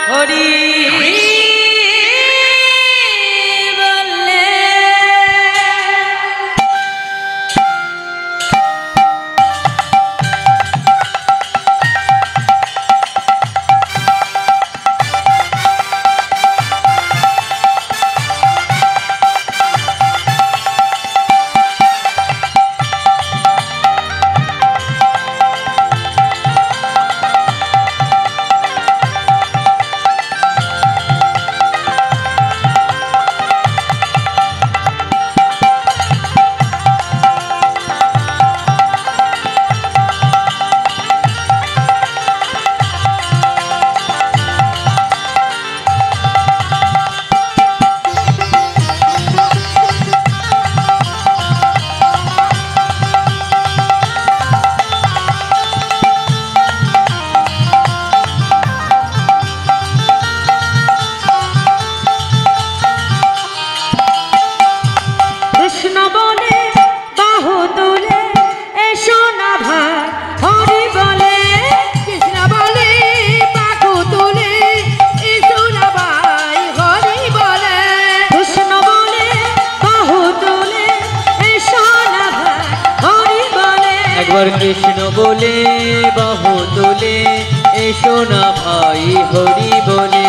হরি কৃষ্ণ বলে বাহু তোলে এসো না ভাই হরি বলে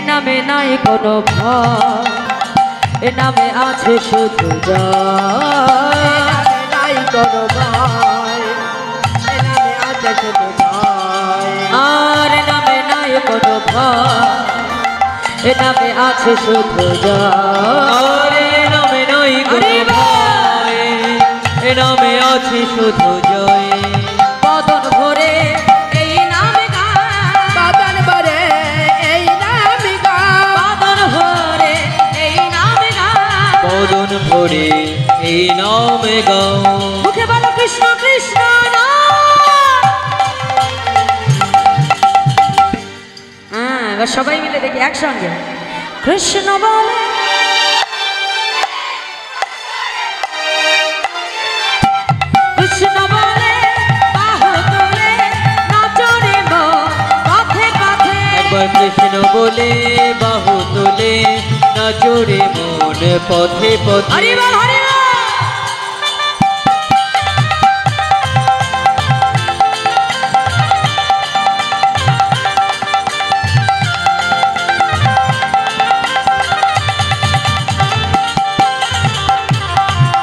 নামে নাই কোনো ভয় এ নামে আছে শুধু জয় নাই কোনো ভয় এ নামে আছে শুধু জয় আর নামে নাই কোনো ভয় এ নামে আছে শুধু জয় নামে নাই কোনো ভয় এ নামে আছে শুধু জয় বদন ভরে বদন ভরে এই নামে গাও মুখে বলো কৃষ্ণ কৃষ্ণ এবার সবাই মিলে দেখি একসঙ্গে কৃষ্ণ বলে কৃষ্ণ বলে বাহু তোলে নাচরে পথে পথে একবার কৃষ্ণ বলে বাহু তোলে নাচরে মন পথে পথে হরি বল হরি বল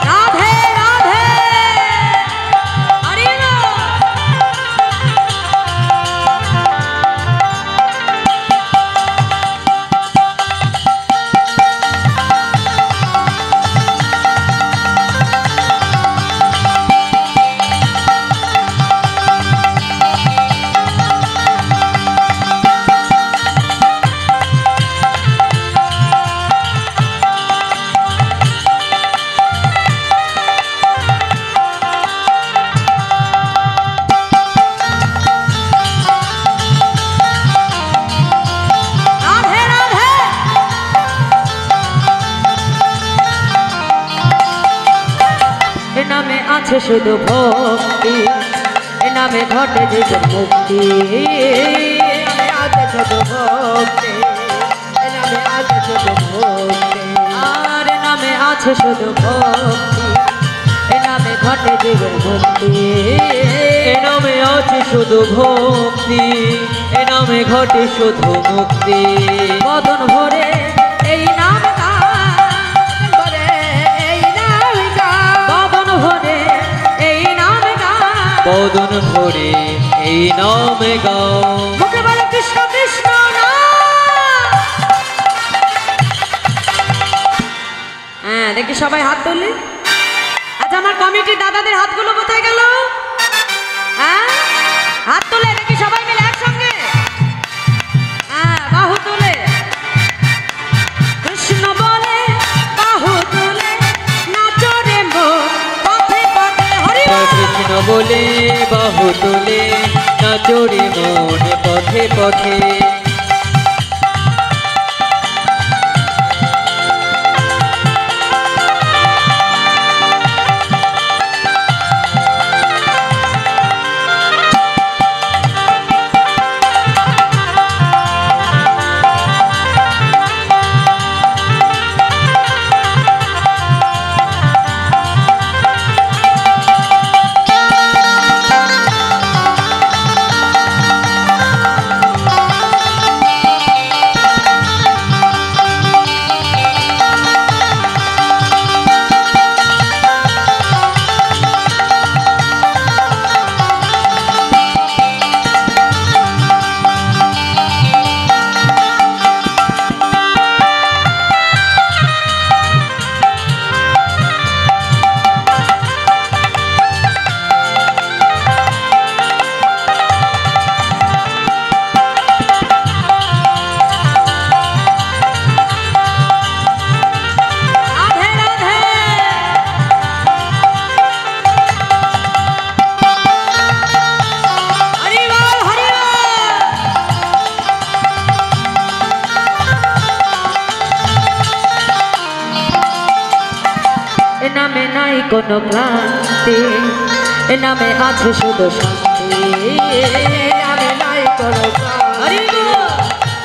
রাধে রাধে হরি বল আছে শুধু ভক্তি, এ নামে ঘটে জীবন মুক্তি। আছে শুধু ভক্তি, এ নামে নামে আছে শুধু ভক্তি আর নামে আছে শুধু ভক্তি এ নামে ঘটে জীবের মুক্তি এ নামে আছে শুধু ভক্তি এ নামে ঘটে শুধু মুক্তি বদন ভরে এই নাম বদন ভরে এই নাম বদন ভরে এই নামে গাও মুখে বলে কৃষ্ণ কৃষ্ণ হ্যাঁ দেখি সবাই হাত তুললি আচ্ছা আমার কমিটির দাদাদের হাতগুলো কোথায় গেল হ্যাঁ হাত তুলে দেখি সবাই মিলে একসঙ্গে হ্যাঁ বাহু তুলে কৃষ্ণ বলে বাহু তুলে নাচো রে মন পথে পথে হরি বল কৃষ্ণ বলে বাহু তুলে নাচো রে মন পথে পথে নামে নাই কোনো ক্লান্তি এ নামে আছে শুধু শান্তি নামে নাই কোনো ক্লান্তি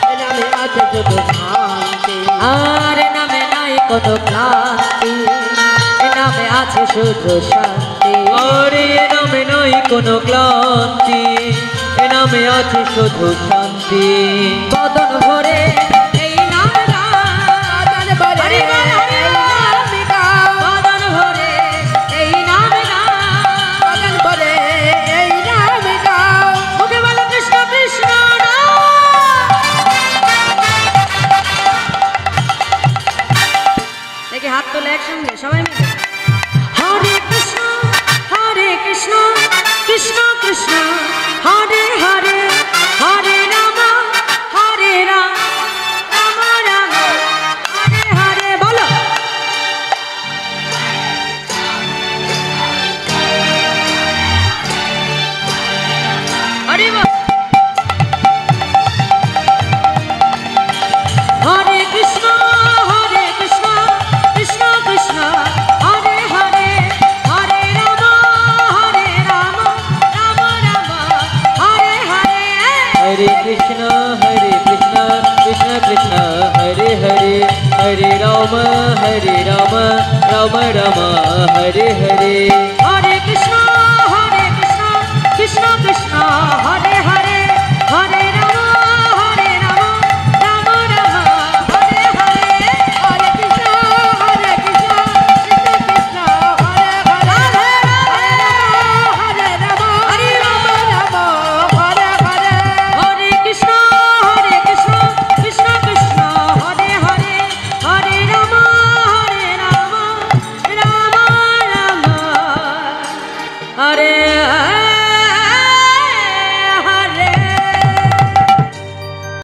এ নামে আছে শুধু শান্তি আর নামে নাই কোনো ক্লান্তি এ নামে আছে শুধু শান্তি আর এ নামে নাই কোনো ক্লান্তি এ নামে আছে শুধু শান্তি বদন ভরে এই নাম হাত তোলে একসঙ্গে সবাই মিলে হরে কৃষ্ণ কৃষ্ণ কৃষ্ণ হরে হরে হরে রাম রাম রাম হরে হরে বলো হরে হরে কৃষ্ণ কৃষ্ণ কৃষ্ণ হরে হরে হরে রাম রাম রাম হরে হরে हरे कृष्ण कृष्ण कृष्ण हरे हरे हरे राम राम राम हरे हरे